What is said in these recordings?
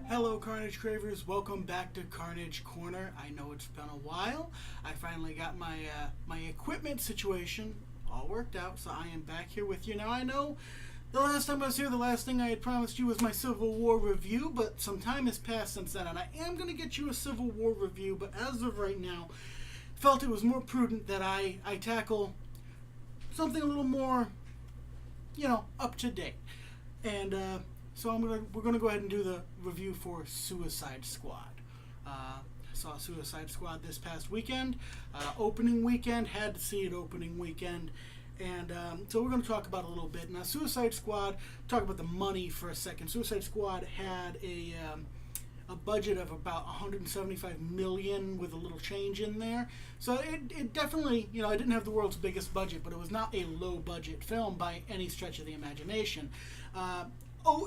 Hello Carnage Cravers, welcome back to Carnage Corner. I know it's been a while. I finally got my equipment situation all worked out, so I am back here with you. Now I know the last time I was here, the last thing I had promised you was my Civil War review, but some time has passed since then, and I am going to get you a Civil War review, but as of right now, felt it was more prudent that I tackle something a little more, up to date. And so we're gonna go ahead and do the review for Suicide Squad. Saw Suicide Squad this past weekend, opening weekend. Had to see it opening weekend, and so we're gonna talk about it a little bit. Now, Suicide Squad. Talk about the money for a second. Suicide Squad had a budget of about 175 million with a little change in there. So it definitely, it didn't have the world's biggest budget, but it was not a low budget film by any stretch of the imagination.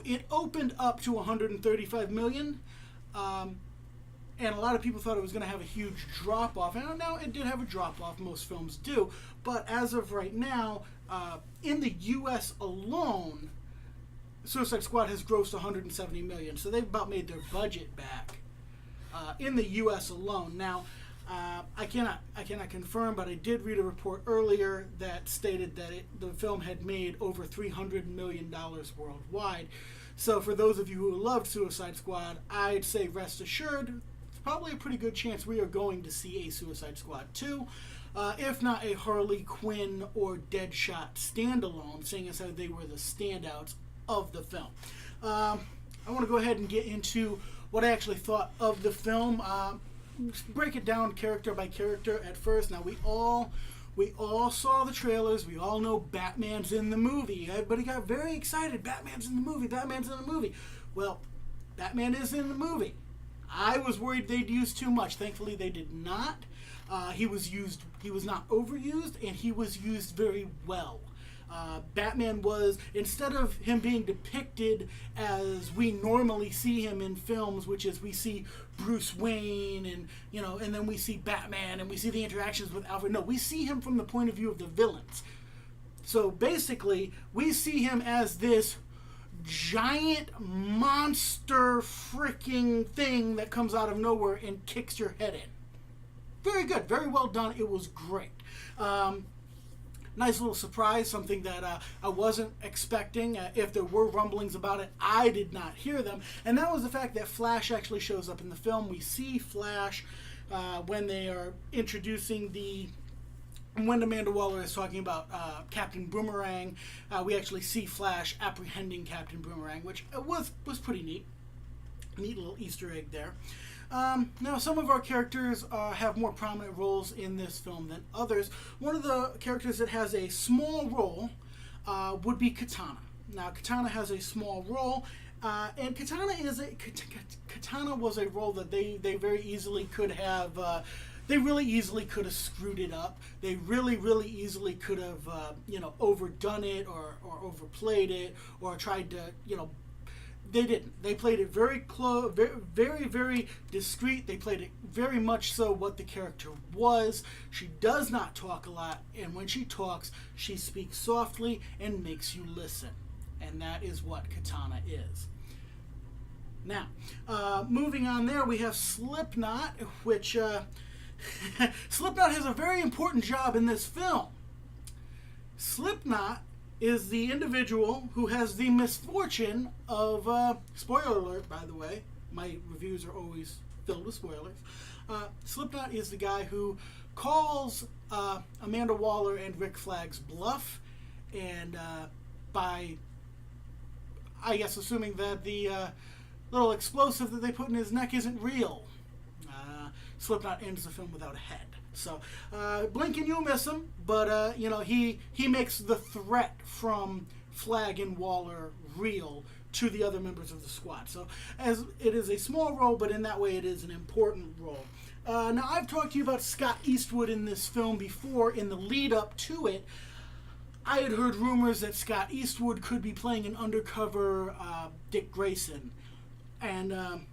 It opened up to 135 million, and a lot of people thought it was going to have a huge drop off. And now it did have a drop off. Most films do, but as of right now, in the U.S. alone, Suicide Squad has grossed 170 million, so they've about made their budget back in the U.S. alone. Now, I cannot confirm, but I did read a report earlier that stated that the film had made over $300 million worldwide. So for those of you who loved Suicide Squad, I'd say rest assured, it's probably a pretty good chance we are going to see a Suicide Squad 2. If not a Harley Quinn or Deadshot standalone, seeing as how they were the standouts of the film. I want to go ahead and get into what I actually thought of the film. Break it down character by character at first. Now we all saw the trailers. We all know Batman's in the movie. Everybody got very excited. Batman's in the movie. Batman's in the movie. Well, Batman is in the movie. I was worried they'd use too much. Thankfully, they did not. He was not overused, and he was used very well. Batman was, instead of him being depicted as we normally see him in films, which is we see Bruce Wayne and then we see Batman and we see the interactions with Alfred. No, we see him from the point of view of the villains. So basically, we see him as this giant monster freaking thing that comes out of nowhere and kicks your head in. Very good, very well done. It was great. Nice little surprise, something that I wasn't expecting. If there were rumblings about it, I did not hear them. And that was the fact that Flash actually shows up in the film. We see Flash when they are introducing when Amanda Waller is talking about Captain Boomerang. We actually see Flash apprehending Captain Boomerang, which was pretty neat. Neat little Easter egg there. Now, some of our characters have more prominent roles in this film than others. One of the characters that has a small role would be Katana. Now, Katana has a small role, and Katana was a role that they very easily could have. They really easily could have screwed it up. They really easily could have, overdone it or overplayed it or tried to, They didn't. They played it very close, very discreet. They played it very much so what the character was. She does not talk a lot, and when she talks, she speaks softly and makes you listen. And that is what Katana is. Now, moving on there, we have Slipknot, which Slipknot has a very important job in this film. Slipknot is the individual who has the misfortune of, spoiler alert, by the way, my reviews are always filled with spoilers. Slipknot is the guy who calls Amanda Waller and Rick Flag's bluff, and by, I guess, assuming that the little explosive that they put in his neck isn't real, Slipknot ends the film without a head. So, blink and you'll miss him, but, he makes the threat from Flag and Waller real to the other members of the squad. So, as it is a small role, but in that way it is an important role. Now, I've talked to you about Scott Eastwood in this film before. In the lead up to it, I had heard rumors that Scott Eastwood could be playing an undercover Dick Grayson. And,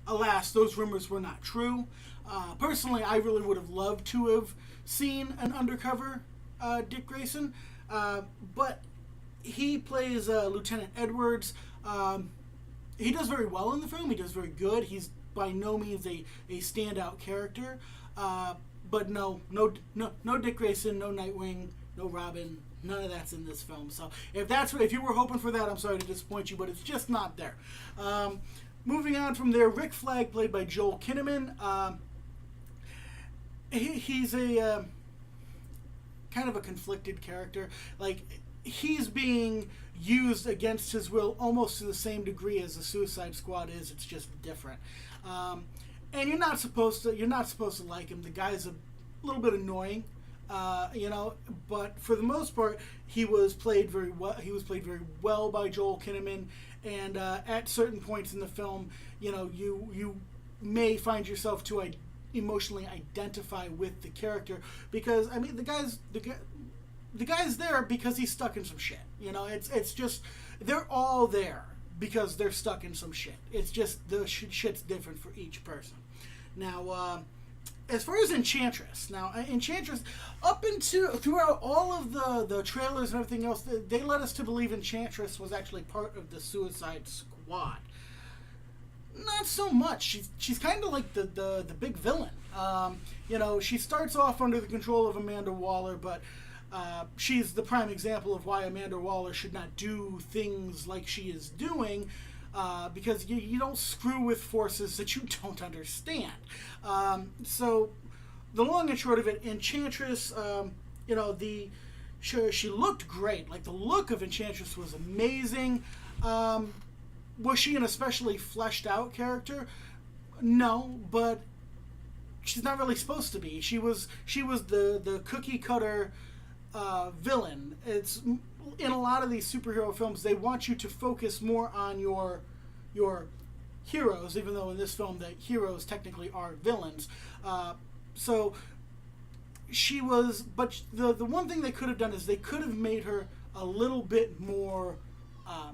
alas, those rumors were not true. Personally, I really would have loved to have seen an undercover Dick Grayson, but he plays Lieutenant Edwards. very well in the film. He does very good. He's by no means a standout character. But no Dick Grayson, no Nightwing, no Robin. None of that's in this film. So if you were hoping for that, I'm sorry to disappoint you, but it's just not there. Moving on from there, Rick Flag, played by Joel Kinnaman. He's a kind of a conflicted character. Like, he's being used against his will almost to the same degree as the Suicide Squad is. It's just different. And you're not supposed to like him. The guy's a little bit annoying. But for the most part, he was played very well. He was played very well by Joel Kinnaman, and at certain points in the film, you may find yourself to emotionally identify with the character, because I mean the guy's there because he's stuck in some shit. It's just they're all there because they're stuck in some shit. It's just the shit's different for each person. Now. As far as Enchantress, throughout all of the trailers and everything else, they led us to believe Enchantress was actually part of the Suicide Squad. Not so much. She's kind of like the big villain. She starts off under the control of Amanda Waller, but she's the prime example of why Amanda Waller should not do things like she is doing. Because you don't screw with forces that you don't understand. So the long and short of it, Enchantress, she looked great. Like, the look of Enchantress was amazing. Was she an especially fleshed out character? No, but she's not really supposed to be. She was the cookie cutter villain. It's in a lot of these superhero films, they want you to focus more on your heroes, even though in this film the heroes technically are villains. So she was, but the one thing they could have done is they could have made her a little bit more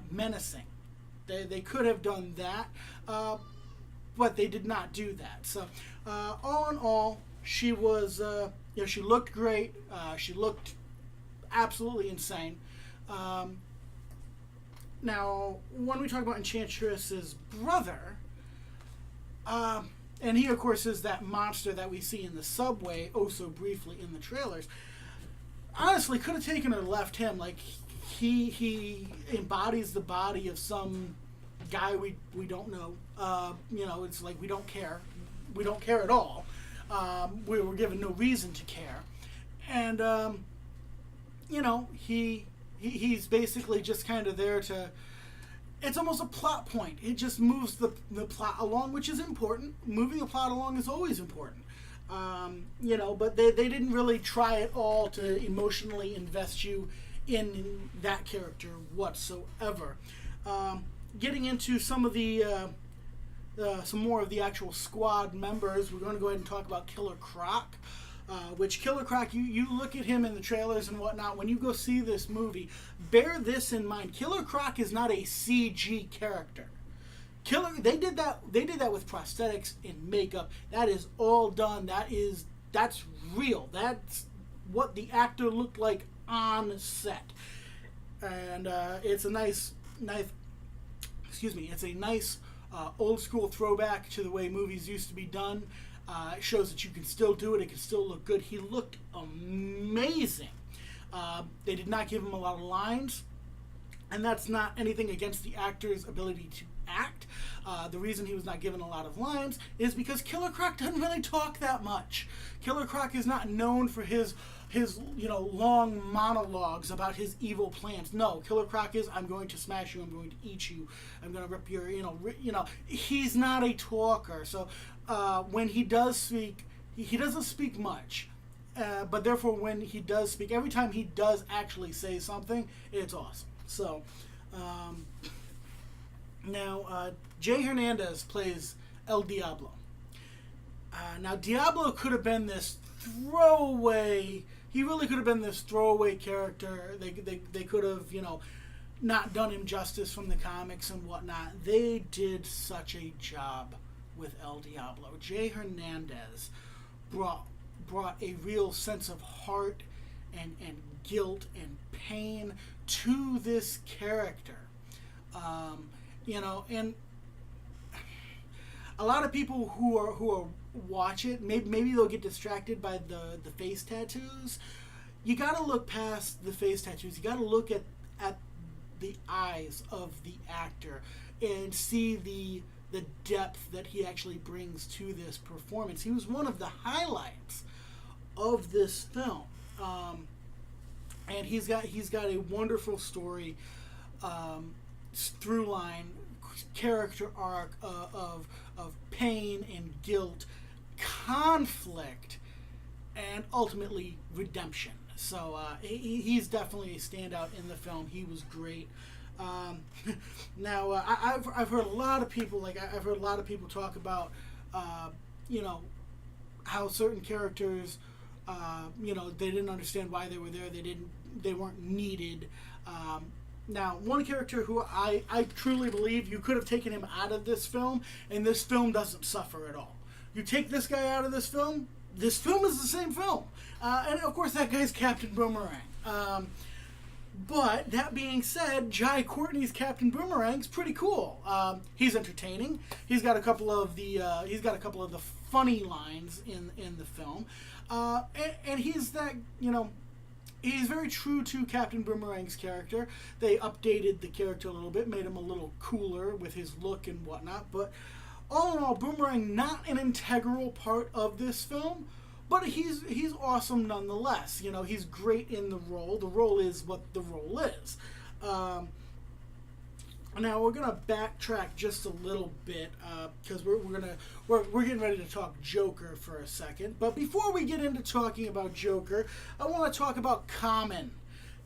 menacing. They could have done that, but they did not do that. So all in all, she was, she looked great. She looked absolutely insane. Now, when we talk about Enchantress's brother, and he, of course, is that monster that we see in the subway oh so briefly in the trailers, honestly, could have taken or left him. Like, he embodies the body of some guy we don't know. It's like we don't care. We don't care at all. We were given no reason to care. And, he's basically just kind of there to... It's almost a plot point. It just moves the plot along, which is important. Moving the plot along is always important. But they didn't really try at all to emotionally invest you in that character whatsoever. Getting into some of some more of the actual squad members, we're going to go ahead and talk about Killer Croc. Which Killer Croc, you look at him in the trailers and whatnot, when you go see this movie, bear this in mind. Killer Croc is not a CG character. They did that with prosthetics and makeup. That is all done. That's real. That's what the actor looked like on set. And it's a nice old school throwback to the way movies used to be done. It shows that you can still do it. It can still look good. He looked amazing. They did not give him a lot of lines, and that's not anything against the actor's ability to act. The reason he was not given a lot of lines is because Killer Croc doesn't really talk that much. Killer Croc is not known for his long monologues about his evil plans. No, Killer Croc is, I'm going to smash you, I'm going to eat you, I'm going to rip your, he's not a talker. So when he does speak, he doesn't speak much. But therefore, when he does speak, every time he does actually say something, it's awesome. So now, Jay Hernandez plays El Diablo. Now, Diablo could have been this throwaway. He really could have been this throwaway character. They could have, not done him justice from the comics and whatnot. They did such a job with El Diablo. Jay Hernandez brought a real sense of heart and guilt and pain to this character. And a lot of people who are watch it, maybe they'll get distracted by the face tattoos. You got to look past the face tattoos. You got to look at the eyes of the actor and see the depth that he actually brings to this performance. He was one of the highlights of this film, and he's got a wonderful story, through line, character arc of pain and guilt, conflict, and ultimately redemption. So he's definitely a standout in the film. He was great. Now I've heard a lot of people talk about how certain characters they didn't understand why they were there. They weren't needed. Now, one character who I truly believe you could have taken him out of this film, and this film doesn't suffer at all. You take this guy out of this film is the same film. And of course, that guy's Captain Boomerang. But that being said, Jai Courtney's Captain Boomerang's pretty cool. He's entertaining. He's got a couple of the funny lines in the film, and he's that he's very true to Captain Boomerang's character. They updated the character a little bit, made him a little cooler with his look and whatnot. But all in all, Boomerang not an integral part of this film, but he's awesome nonetheless. He's great in the role. The role is what the role is. Now we're gonna backtrack just a little bit because we're getting ready to talk Joker for a second. But before we get into talking about Joker, I want to talk about Common.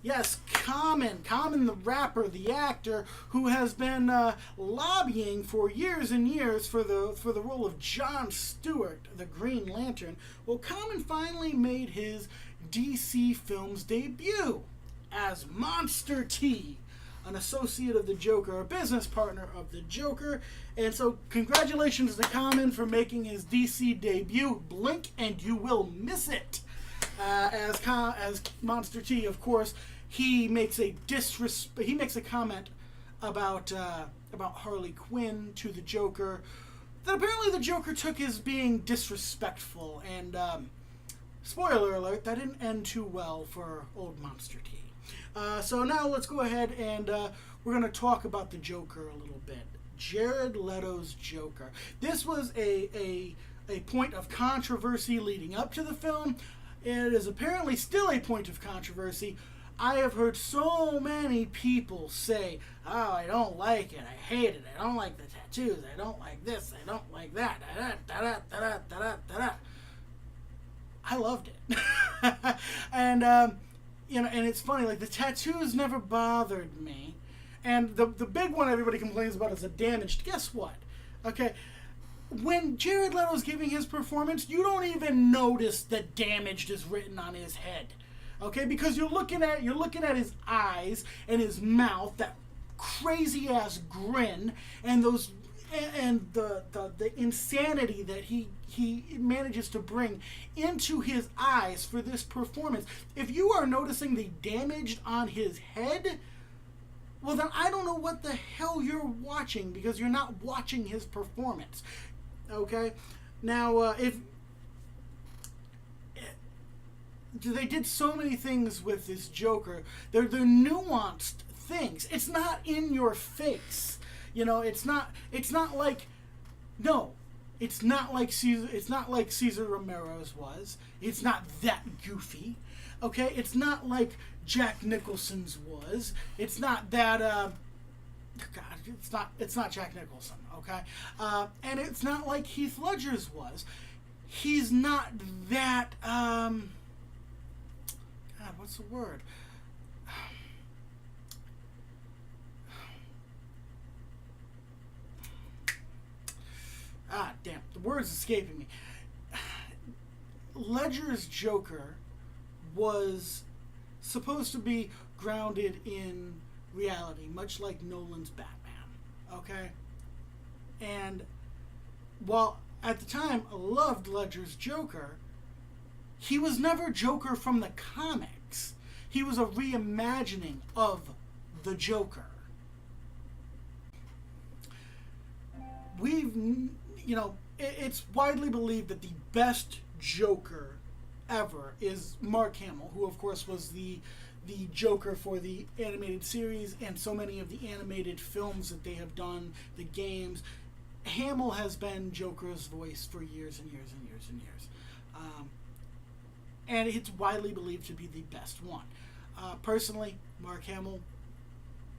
Yes, Common the rapper, the actor who has been lobbying for years and years for the role of Jon Stewart, the Green Lantern. Well, Common finally made his DC Films debut as Monster T, an associate of the Joker, a business partner of the Joker. And so congratulations to Common for making his DC debut. Blink and you will miss it. As Monster T, of course, he makes a comment about Harley Quinn to the Joker that apparently the Joker took as being disrespectful. And spoiler alert, that didn't end too well for old Monster T. So now let's go ahead and we're going to talk about the Joker a little bit. Jared Leto's Joker. This was a point of controversy leading up to the film. It is apparently still a point of controversy. I have heard so many people say, oh, I don't like it, I hate it, I don't like the tattoos, I don't like this, I don't like that, I loved it. And and it's funny, like the tattoos never bothered me. And the big one everybody complains about is the damaged. Guess what? Okay, when Jared Leto's giving his performance, you don't even notice that damaged is written on his head. Okay, because you're looking at his eyes and his mouth, that crazy ass grin, and the insanity that he manages to bring into his eyes for this performance. If you are noticing the damage on his head, well then I don't know what the hell you're watching, because you're not watching his performance. Okay? Now, they did so many things with this Joker. They're nuanced things. It's not in your face. It's not like Cesar Romero's was. It's not that goofy. Okay? It's not like Jack Nicholson's was. It's not that it's not Jack Nicholson, okay? And it's not like Heath Ledger's was. He's not that God, what's the word? Damn, the word's escaping me. Ledger's Joker was supposed to be grounded in reality, much like Nolan's Batman, okay? And while at the time I loved Ledger's Joker, he was never Joker from the comics. He was a reimagining of the Joker. it's widely believed that the best Joker ever is Mark Hamill, who of course was the Joker for the animated series and so many of the animated films that they have done, the games. Hamill has been Joker's voice for years and years and years and years. And it's widely believed to be the best one. Personally, Mark Hamill,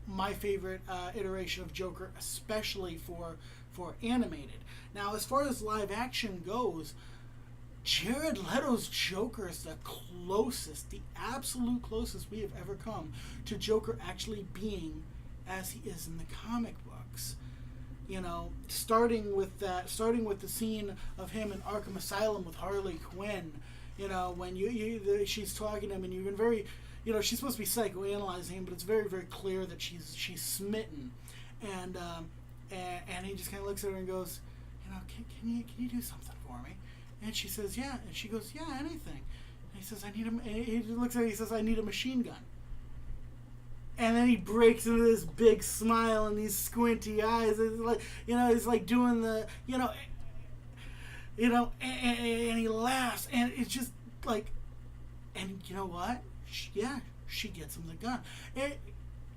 my favorite iteration of Joker, especially for animated. Now, as far as live action goes, Jared Leto's Joker is the closest, the absolute closest we have ever come to Joker actually being as he is in the comic books. Starting with the scene of him in Arkham Asylum with Harley Quinn. When she's talking to him, and you've been very, she's supposed to be psychoanalyzing him, but it's very, very clear that she's smitten, and he just kind of looks at her and goes, can you do something for me? And she says, yeah, and she goes, yeah, anything. And he says, he looks at her, he says, I need a machine gun. And then he breaks into this big smile and these squinty eyes. It's like, he's like doing the, and he laughs, and it's just like, and you know what? She gets him the gun. And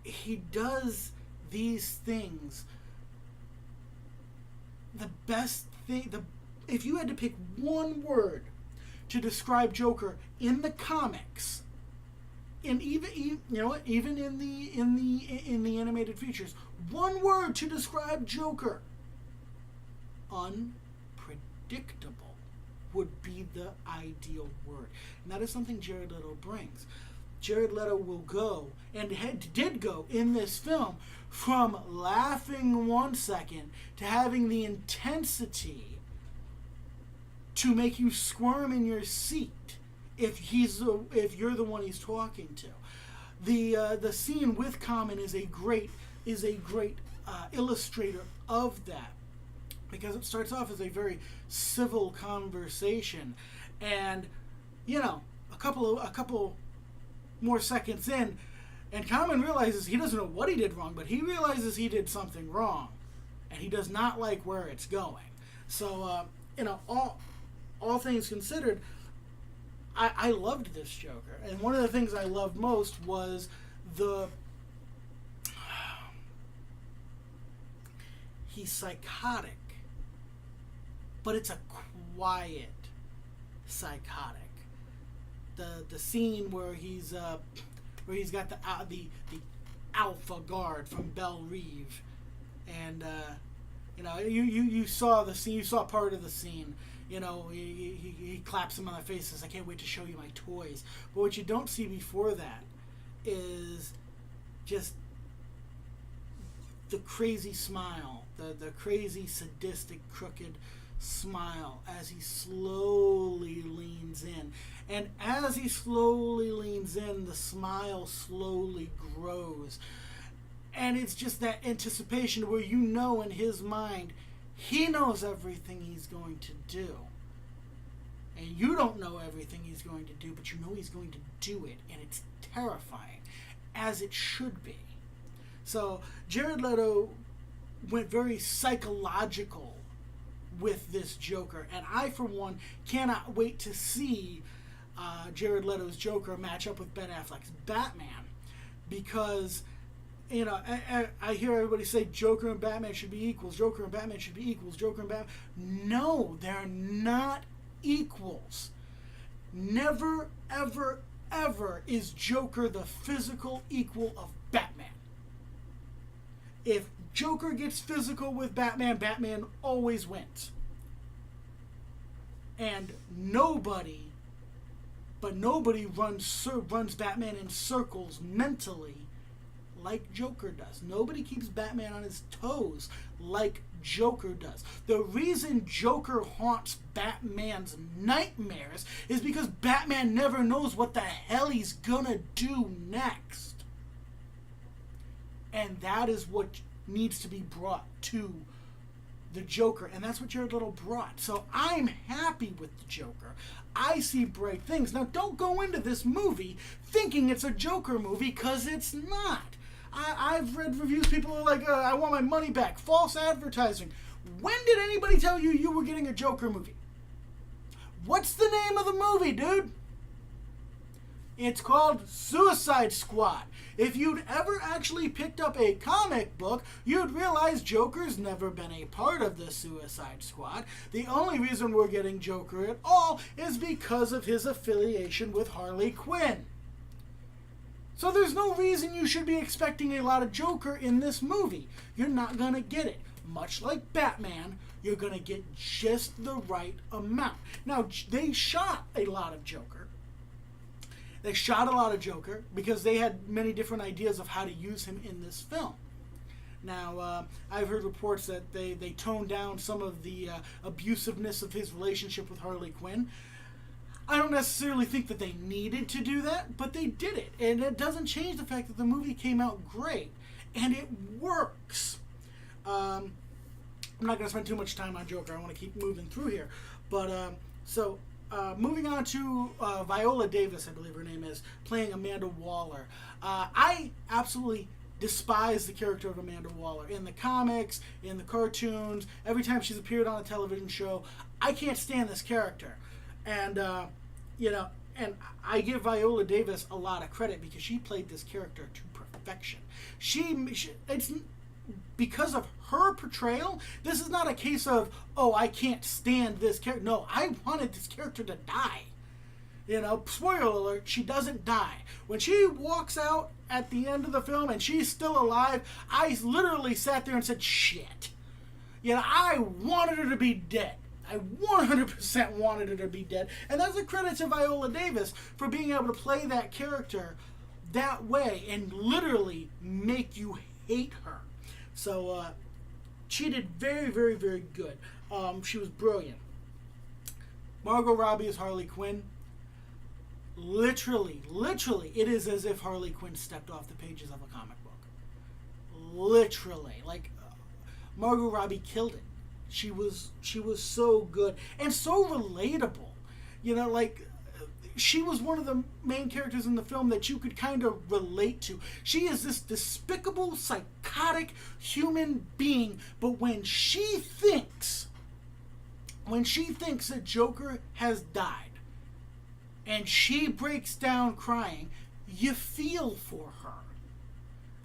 he does these things. The best thing, if you had to pick one word to describe Joker in the comics, and even in the animated features, one word to describe Joker: unpredictable would be the ideal word. And that is something Jared Leto brings. Jared Leto will go, and did go in this film, from laughing 1 second to having the intensity to make you squirm in your seat if you're the one he's talking to. The scene with Common is a great illustrator of that, because it starts off as a very civil conversation, and a couple more seconds in, and Common realizes he doesn't know what he did wrong, but he realizes he did something wrong, and he does not like where it's going. So all things considered, I loved this Joker, and one of the things I loved most was he's psychotic, but it's a quiet psychotic. The scene where he's got the Alpha Guard from Belle Reve, and you saw the scene, you saw part of the scene. He claps him on the face and says, I can't wait to show you my toys. But what you don't see before that is just the crazy smile, the crazy, sadistic, crooked smile as he slowly leans in. And as he slowly leans in, the smile slowly grows. And it's just that anticipation where in his mind, he knows everything he's going to do. And you don't know everything he's going to do, but you know he's going to do it. And it's terrifying, as it should be. So Jared Leto went very psychological with this Joker. And I, for one, cannot wait to see Jared Leto's Joker match up with Ben Affleck's Batman. Because I hear everybody say Joker and Batman should be equals. Joker and Batman should be equals. Joker and Batman. No, they're not equals. Never, ever, ever is Joker the physical equal of Batman. If Joker gets physical with Batman, Batman always wins. And nobody runs Batman in circles mentally like Joker does. Nobody keeps Batman on his toes like Joker does. The reason Joker haunts Batman's nightmares is because Batman never knows what the hell he's gonna do next. And that is what needs to be brought to the Joker, and that's what Jared Leto brought. So I'm happy with the Joker. I see bright things. Now, don't go into this movie thinking it's a Joker movie, because it's not. I've read reviews, people are like, I want my money back. False advertising. When did anybody tell you you were getting a Joker movie? What's the name of the movie, dude? It's called Suicide Squad. If you'd ever actually picked up a comic book, you'd realize Joker's never been a part of the Suicide Squad. The only reason we're getting Joker at all is because of his affiliation with Harley Quinn. So there's no reason you should be expecting a lot of Joker in this movie. You're not going to get it. Much like Batman, you're going to get just the right amount. Now, they shot a lot of Joker. They shot a lot of Joker because they had many different ideas of how to use him in this film. Now, I've heard reports that they toned down some of the abusiveness of his relationship with Harley Quinn. I don't necessarily think that they needed to do that, but they did it. And it doesn't change the fact that the movie came out great. And it works. I'm not going to spend too much time on Joker. I want to keep moving through here. But, moving on to Viola Davis, I believe her name is, playing Amanda Waller. I absolutely despise the character of Amanda Waller. In the comics, in the cartoons, every time she's appeared on a television show, I can't stand this character. And, and I give Viola Davis a lot of credit because she played this character to perfection. It's because of her portrayal. This is not a case of, oh, I can't stand this character. No, I wanted this character to die. Spoiler alert, she doesn't die. When she walks out at the end of the film and she's still alive, I literally sat there and said, shit. I wanted her to be dead. I 100% wanted her to be dead. And that's a credit to Viola Davis for being able to play that character that way and literally make you hate her. So, she did very, very, very good. She was brilliant. Margot Robbie is Harley Quinn. Literally, it is as if Harley Quinn stepped off the pages of a comic book. Literally. Margot Robbie killed it. She was so good and so relatable. She was one of the main characters in the film that you could kind of relate to. She is this despicable, psychotic human being, but when she thinks that Joker has died and she breaks down crying, you feel for her.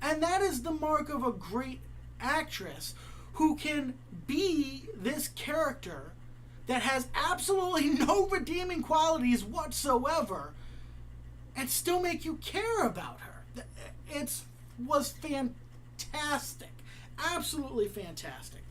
And that is the mark of a great actress who can be this character that has absolutely no redeeming qualities whatsoever and still make you care about her. It was fantastic. Absolutely fantastic.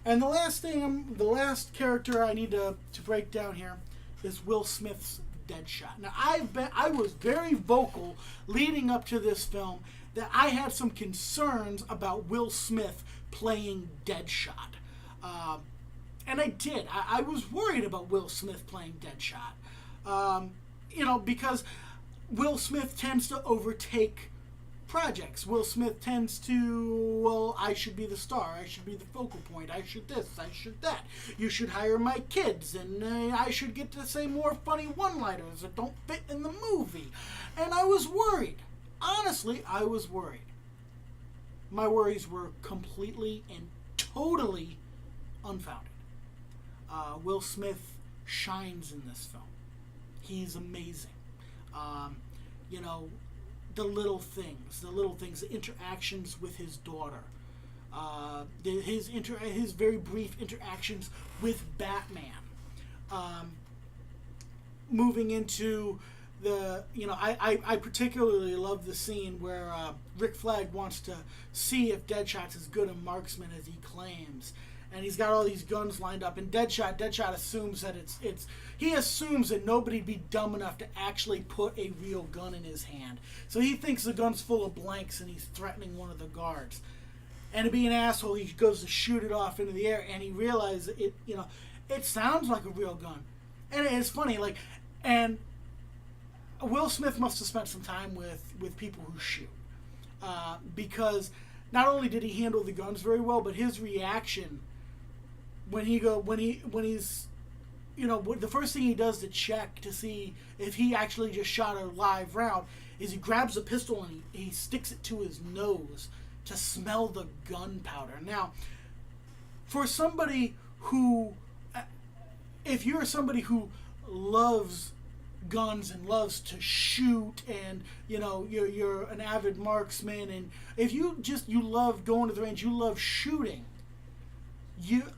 And the last character I need to break down here is Will Smith's Deadshot. Now, I was very vocal leading up to this film that I had some concerns about Will Smith playing Deadshot. And I did. I was worried about Will Smith playing Deadshot. Because Will Smith tends to overtake projects. Will Smith tends to, well, I should be the star. I should be the focal point. I should this. I should that. You should hire my kids. And I should get to say more funny one-liners that don't fit in the movie. And I was worried. Honestly, I was worried. My worries were completely and totally unfounded. Will Smith shines in this film. He's amazing. The little things, the interactions with his daughter, his very brief interactions with Batman. Moving into I particularly love the scene where Rick Flag wants to see if Deadshot's as good a marksman as he claims. And he's got all these guns lined up, and Deadshot assumes that he assumes that nobody'd be dumb enough to actually put a real gun in his hand. So he thinks the gun's full of blanks and he's threatening one of the guards. And to be an asshole, he goes to shoot it off into the air, and he realizes it sounds like a real gun. And it's funny, and Will Smith must have spent some time with people who shoot. Because not only did he handle the guns very well, but his reaction the first thing he does to check to see if he actually just shot a live round is he grabs a pistol and he sticks it to his nose to smell the gunpowder. Now, for somebody who, if you're somebody who loves guns and loves to shoot, and you're an avid marksman, and if you love going to the range, you love shooting,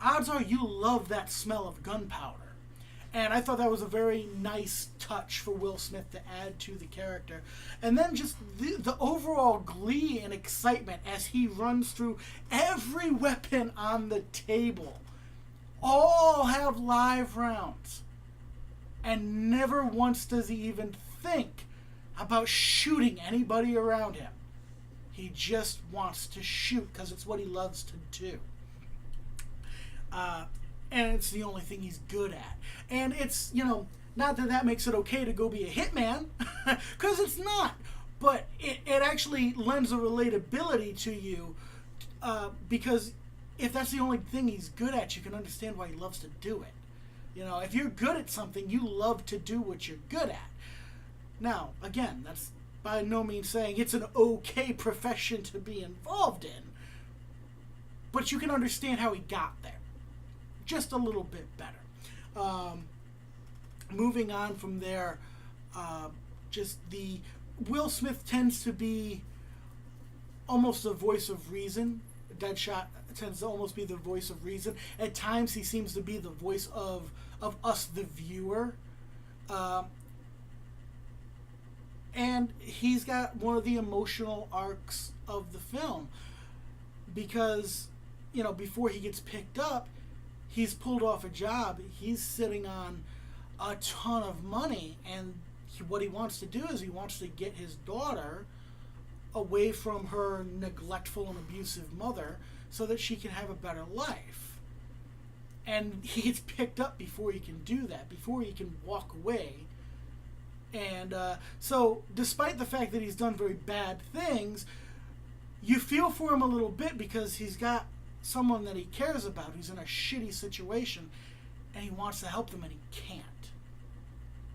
odds are you love that smell of gunpowder. And I thought that was a very nice touch for Will Smith to add to the character. And then just the overall glee and excitement as he runs through every weapon on the table. All have live rounds. And never once does he even think about shooting anybody around him. He just wants to shoot because it's what he loves to do. And it's the only thing he's good at. And it's, not that makes it okay to go be a hitman, because it's not. But it actually lends a relatability to you, because if that's the only thing he's good at, you can understand why he loves to do it. If you're good at something, you love to do what you're good at. Now, again, that's by no means saying it's an okay profession to be involved in, but you can understand how he got there. Just a little bit better. Moving on from there, Will Smith tends to be almost the voice of reason. Deadshot tends to almost be the voice of reason. At times, he seems to be the voice of us, the viewer. And he's got one of the emotional arcs of the film, because, before he gets picked up, he's pulled off a job. He's sitting on a ton of money, and what he wants to do is he wants to get his daughter away from her neglectful and abusive mother so that she can have a better life. And he gets picked up before he can do that, before he can walk away. And so despite the fact that he's done very bad things, you feel for him a little bit, because he's got someone that he cares about who's in a shitty situation, and he wants to help them and he can't.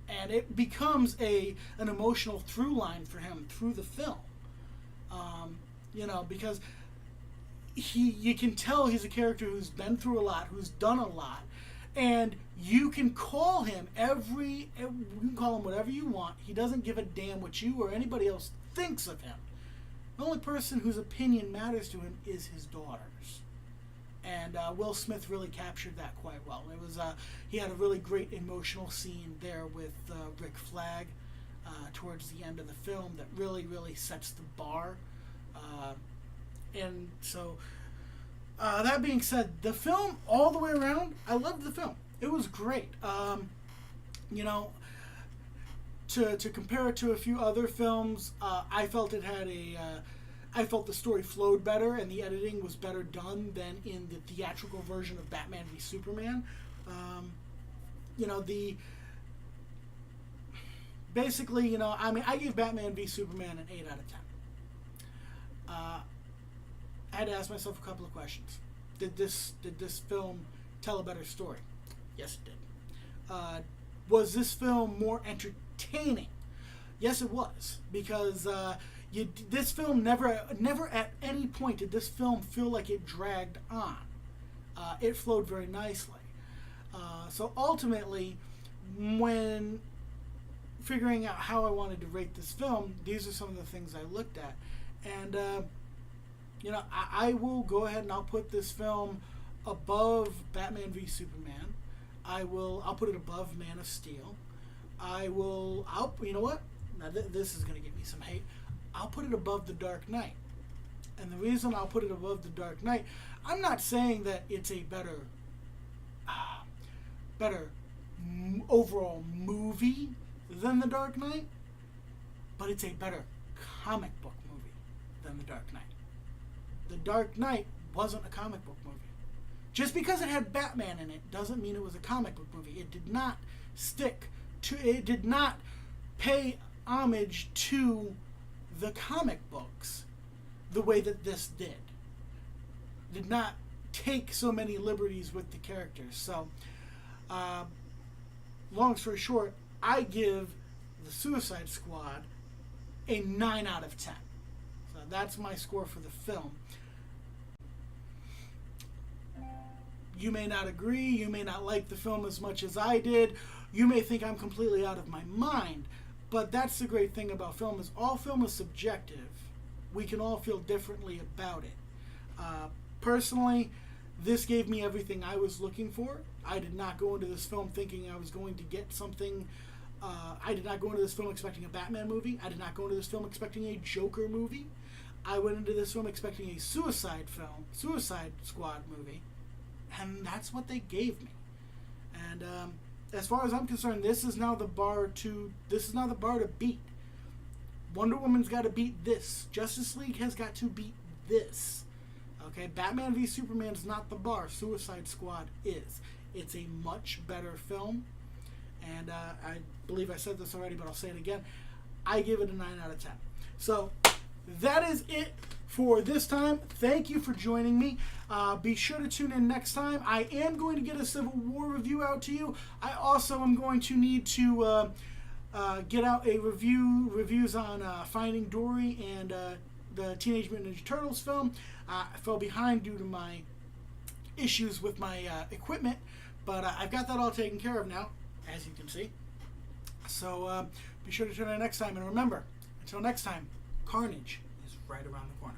And it becomes an emotional through line for him through the film. Because you can tell he's a character who's been through a lot, who's done a lot, and you can call him you can call him whatever you want. He doesn't give a damn what you or anybody else thinks of him. The only person whose opinion matters to him is his daughter's. And Will Smith really captured that quite well. It was he had a really great emotional scene there with Rick Flag towards the end of the film that really, really sets the bar. And so, that being said, the film all the way around, I loved the film. It was great. To compare it to a few other films, I felt it had I felt the story flowed better and the editing was better done than in the theatrical version of Batman v Superman. I gave Batman v Superman an 8 out of 10. I had to ask myself a couple of questions. Did this film tell a better story? Yes, it did. Was this film more entertaining? Yes, it was, because this film never at any point did this film feel like it dragged on. It flowed very nicely. So ultimately, when figuring out how I wanted to rate this film, these are some of the things I looked at. And, I will go ahead and I'll put this film above Batman v Superman. I'll put it above Man of Steel. You know what? Now this is going to get me some hate. I'll put it above The Dark Knight. And the reason I'll put it above The Dark Knight, I'm not saying that it's a better overall movie than The Dark Knight, but it's a better comic book movie than The Dark Knight. The Dark Knight wasn't a comic book movie. Just because it had Batman in it doesn't mean it was a comic book movie. It did not it did not pay homage to the comic books the way that this did. Did not take so many liberties with the characters. So, long story short, I give the Suicide Squad a 9 out of 10. So that's my score for the film. You may not agree. You may not like the film as much as I did. You may think I'm completely out of my mind. But that's the great thing about film, is all film is subjective. We can all feel differently about it. Personally, this gave me everything I was looking for. I did not go into this film thinking I was going to get something. I did not go into this film expecting a Batman movie. I did not go into this film expecting a Joker movie. I went into this film expecting a Suicide Squad movie. And that's what they gave me. And as far as I'm concerned, this is now the bar to beat. Wonder Woman's got to beat this. Justice League has got to beat this. Okay, Batman v Superman is not the bar. Suicide Squad is. It's a much better film. And I believe I said this already, but I'll say it again. I give it a 9 out of 10. So that is it for this time. Thank you for joining me. Be sure to tune in next time. I am going to get a Civil War review out to you. I also am going to need to get out a reviews on Finding Dory and the Teenage Mutant Ninja Turtles film. I fell behind due to my issues with my equipment, but I've got that all taken care of now, as you can see. So be sure to tune in next time, and remember, until next time, carnage is right around the corner.